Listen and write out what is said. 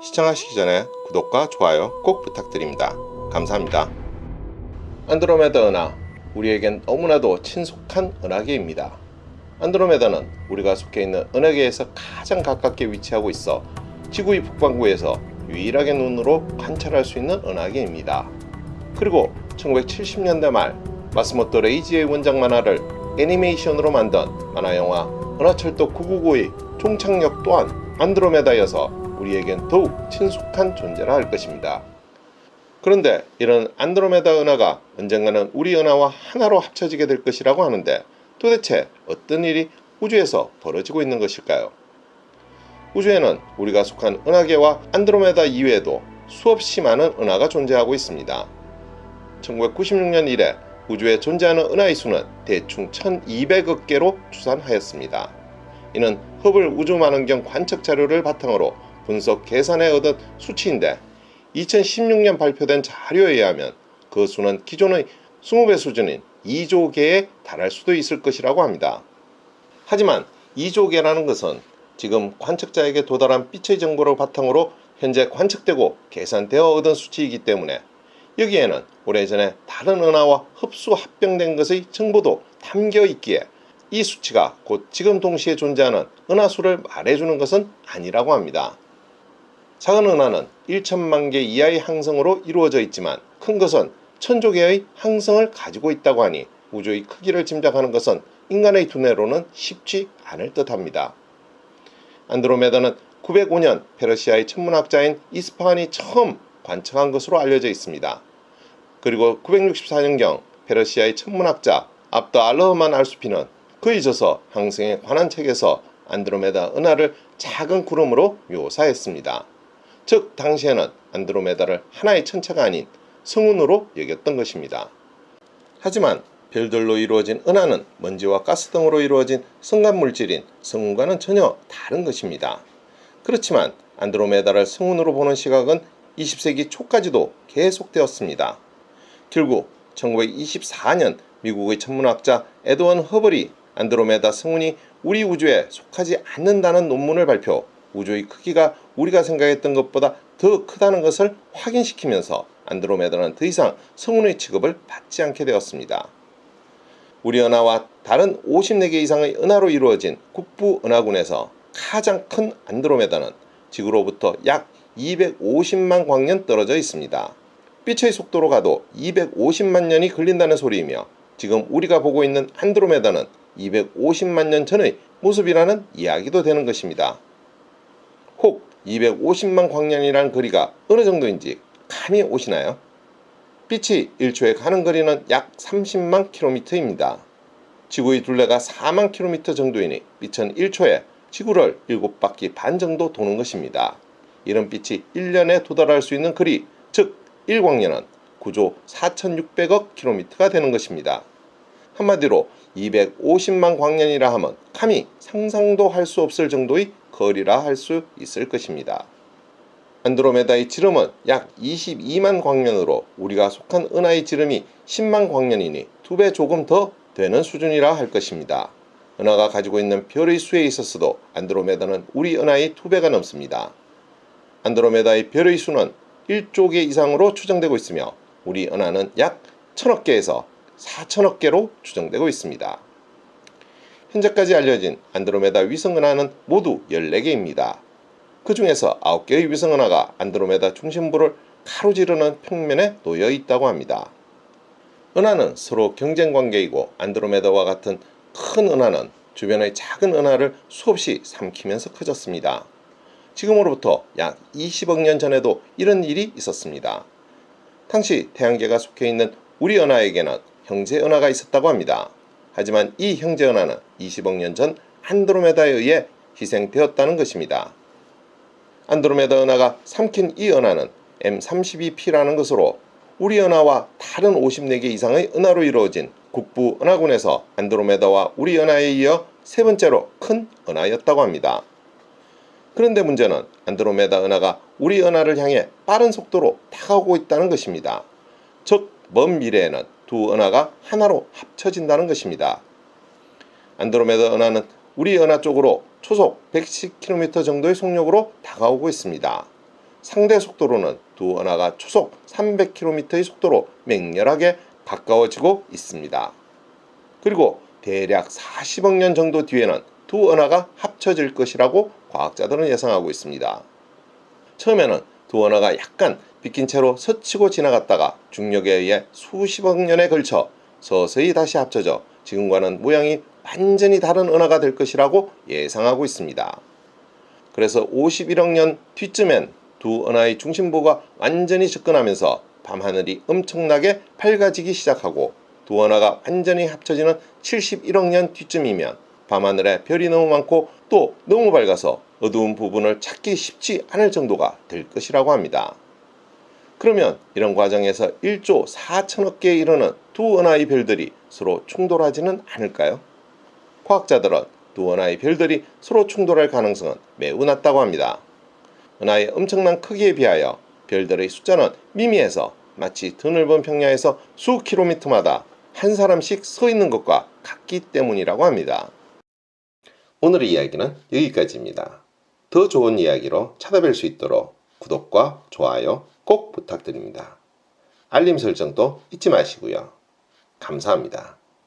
시청하시기 전에 구독과 좋아요 꼭 부탁드립니다. 감사합니다. 안드로메다 은하, 우리에겐 너무나도 친숙한 은하계입니다. 안드로메다는 우리가 속해 있는 은하계에서 가장 가깝게 위치하고 있어 지구의 북반구에서 유일하게 눈으로 관찰할 수 있는 은하계입니다. 그리고 1970년대 말 마스모토 레이지의 원작 만화를 애니메이션으로 만든 만화영화 은하철도 999의 종착역 또한 안드로메다여서 우리에겐 더욱 친숙한 존재라 할 것입니다. 그런데 이런 안드로메다 은하가 언젠가는 우리 은하와 하나로 합쳐지게 될 것이라고 하는데 도대체 어떤 일이 우주에서 벌어지고 있는 것일까요? 우주에는 우리가 속한 은하계와 안드로메다 이외에도 수없이 많은 은하가 존재하고 있습니다. 1996년 이래 우주에 존재하는 은하의 수는 대충 1200억 개로 추산하였습니다. 이는 허블 우주만원경 관측 자료를 바탕으로 분석 계산해 얻은 수치인데 2016년 발표된 자료에 의하면 그 수는 기존의 20배 수준인 2조 개에 달할 수도 있을 것이라고 합니다. 하지만 2조 개라는 것은 지금 관측자에게 도달한 빛의 정보를 바탕으로 현재 관측되고 계산되어 얻은 수치이기 때문에 여기에는 오래전에 다른 은하와 흡수 합병된 것의 정보도 담겨 있기에 이 수치가 곧 지금 동시에 존재하는 은하수를 말해주는 것은 아니라고 합니다. 작은 은하는 1천만 개 이하의 항성으로 이루어져 있지만 큰 것은 1000조 개의 항성을 가지고 있다고 하니 우주의 크기를 짐작하는 것은 인간의 두뇌로는 쉽지 않을 듯합니다. 안드로메다는 905년 페르시아의 천문학자인 이스파한이 처음 관측한 것으로 알려져 있습니다. 그리고 964년경 페르시아의 천문학자 압드 알러흐만 알수피는 그의 저서 항성에 관한 책에서 안드로메다 은하를 작은 구름으로 묘사했습니다. 즉 당시에는 안드로메다를 하나의 천체가 아닌 성운으로 여겼던 것입니다. 하지만 별들로 이루어진 은하는 먼지와 가스 등으로 이루어진 성간물질인 성운과는 전혀 다른 것입니다. 그렇지만 안드로메다를 성운으로 보는 시각은 20세기 초까지도 계속되었습니다. 결국 1924년 미국의 천문학자 에드원 허블이 안드로메다 성운이 우리 우주에 속하지 않는다는 논문을 발표, 우주의 크기가 우리가 생각했던 것보다 더 크다는 것을 확인시키면서 안드로메다는 더 이상 성운의 취급을 받지 않게 되었습니다. 우리 은하와 다른 54개 이상의 은하로 이루어진 국부 은하군에서 가장 큰 안드로메다는 지구로부터 약 250만 광년 떨어져 있습니다. 빛의 속도로 가도 250만 년이 걸린다는 소리이며 지금 우리가 보고 있는 안드로메다는 250만 년 전의 모습이라는 이야기도 되는 것입니다. 혹 250만 광년이라는 거리가 어느 정도인지 감이 오시나요? 빛이 1초에 가는 거리는 약 30만 킬로미터입니다. 지구의 둘레가 4만 킬로미터 정도이니 빛은 1초에 지구를 7바퀴 반 정도 도는 것입니다. 이런 빛이 1년에 도달할 수 있는 거리, 즉 1광년은 9조 4600억 킬로미터가 되는 것입니다. 한마디로 250만 광년이라 하면 감히 상상도 할 수 없을 정도의 거리라 할 수 있을 것입니다. 안드로메다의 지름은 약 22만 광년으로 우리가 속한 은하의 지름이 10만 광년이니 2배 조금 더 되는 수준이라 할 것입니다. 은하가 가지고 있는 별의 수에 있어서도 안드로메다는 우리 은하의 2배가 넘습니다. 안드로메다의 별의 수는 1조 개 이상으로 추정되고 있으며 우리 은하는 약 1000억 개에서 4000억 개로 추정되고 있습니다. 현재까지 알려진 안드로메다 위성은하는 모두 14개입니다. 그 중에서 9개의 위성은하가 안드로메다 중심부를 가로지르는 평면에 놓여 있다고 합니다. 은하는 서로 경쟁관계이고 안드로메다와 같은 큰 은하는 주변의 작은 은하를 수없이 삼키면서 커졌습니다. 지금으로부터 약 20억 년 전에도 이런 일이 있었습니다. 당시 태양계가 속해 있는 우리 은하에게는 형제 은하가 있었다고 합니다. 하지만 이 형제 은하는 20억 년 전 안드로메다에 의해 희생되었다는 것입니다. 안드로메다 은하가 삼킨 이 은하는 M32P라는 것으로 우리 은하와 다른 54개 이상의 은하로 이루어진 국부 은하군에서 안드로메다와 우리 은하에 이어 세 번째로 큰 은하였다고 합니다. 그런데 문제는 안드로메다 은하가 우리 은하를 향해 빠른 속도로 다가오고 있다는 것입니다. 즉, 먼 미래에는 두 은하가 하나로 합쳐진다는 것입니다. 안드로메다 은하는 우리 은하 쪽으로 초속 110km 정도의 속력으로 다가오고 있습니다. 상대 속도로는 두 은하가 초속 300km의 속도로 맹렬하게 가까워지고 있습니다. 그리고 대략 40억 년 정도 뒤에는 두 은하가 합쳐질 것이라고 과학자들은 예상하고 있습니다. 처음에는 두 은하가 약간 비낀 채로 스치고 지나갔다가 중력에 의해 수십억 년에 걸쳐 서서히 다시 합쳐져 지금과는 모양이 완전히 다른 은하가 될 것이라고 예상하고 있습니다. 그래서 51억 년 뒤쯤엔 두 은하의 중심부가 완전히 접근하면서 밤하늘이 엄청나게 밝아지기 시작하고 두 은하가 완전히 합쳐지는 71억 년 뒤쯤이면 밤하늘에 별이 너무 많고 또 너무 밝아서 어두운 부분을 찾기 쉽지 않을 정도가 될 것이라고 합니다. 그러면 이런 과정에서 1조 4천억 개에 이르는 두 은하의 별들이 서로 충돌하지는 않을까요? 과학자들은 두 은하의 별들이 서로 충돌할 가능성은 매우 낮다고 합니다. 은하의 엄청난 크기에 비하여 별들의 숫자는 미미해서 마치 드넓은 평야에서 수 킬로미터마다 한 사람씩 서 있는 것과 같기 때문이라고 합니다. 오늘의 이야기는 여기까지입니다. 더 좋은 이야기로 찾아뵐 수 있도록 구독과 좋아요 꼭 부탁드립니다. 알림 설정도 잊지 마시고요. 감사합니다.